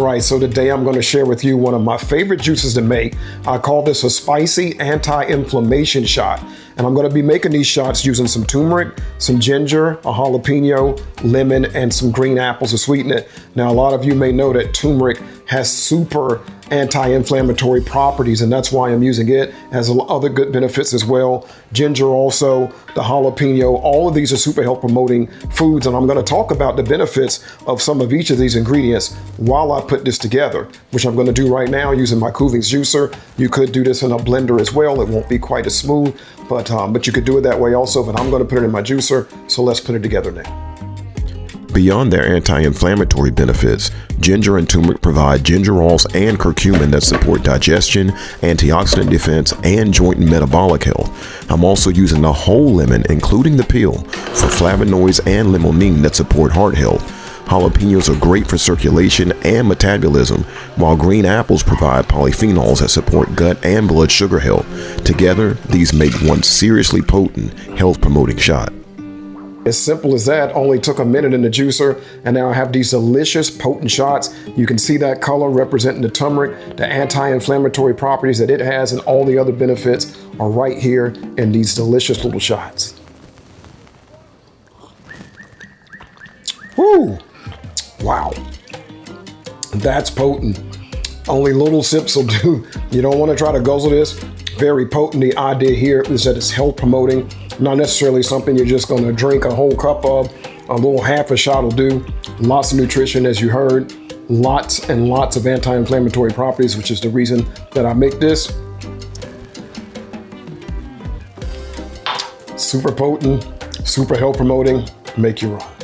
All right, so today I'm going to share with you one of my favorite juices to make. I call this a spicy anti-inflammation shot. And I'm going to be making these shots using some turmeric, some ginger, a jalapeno, lemon, and some green apples to sweeten it. Now, a lot of you may know that turmeric has super anti-inflammatory properties, and that's why I'm using it. It has other good benefits as well. Ginger also, the jalapeno, all of these are super health promoting foods, and I'm going to talk about the benefits of some of each of these ingredients while I put this together, which I'm going to do right now using my Kuvings juicer. You could do this in a blender as well. It won't be quite as smooth, but you could do it that way also, but I'm going to put it in my juicer. So let's put it together now. Beyond their anti-inflammatory benefits, ginger and turmeric provide gingerols and curcumin that support digestion, antioxidant defense, and joint and metabolic health. I'm also using the whole lemon, including the peel, for flavonoids and limonene that support heart health. Jalapenos are great for circulation and metabolism, while green apples provide polyphenols that support gut and blood sugar health. Together, these make one seriously potent, health-promoting shot. As simple as that, only took a minute in the juicer, and now I have these delicious potent shots. You can see that color representing the turmeric, the anti-inflammatory properties that it has, and all the other benefits are right here in these delicious little shots. Woo! Wow. That's potent. Only little sips will do. You don't want to try to guzzle this. Very potent. The idea here is that it's health promoting. Not necessarily something you're just going to drink a whole cup of. A little half a shot will do. Lots of nutrition, as you heard. Lots and lots of anti-inflammatory properties, which is the reason that I make this. Super potent, super health promoting. Make your own.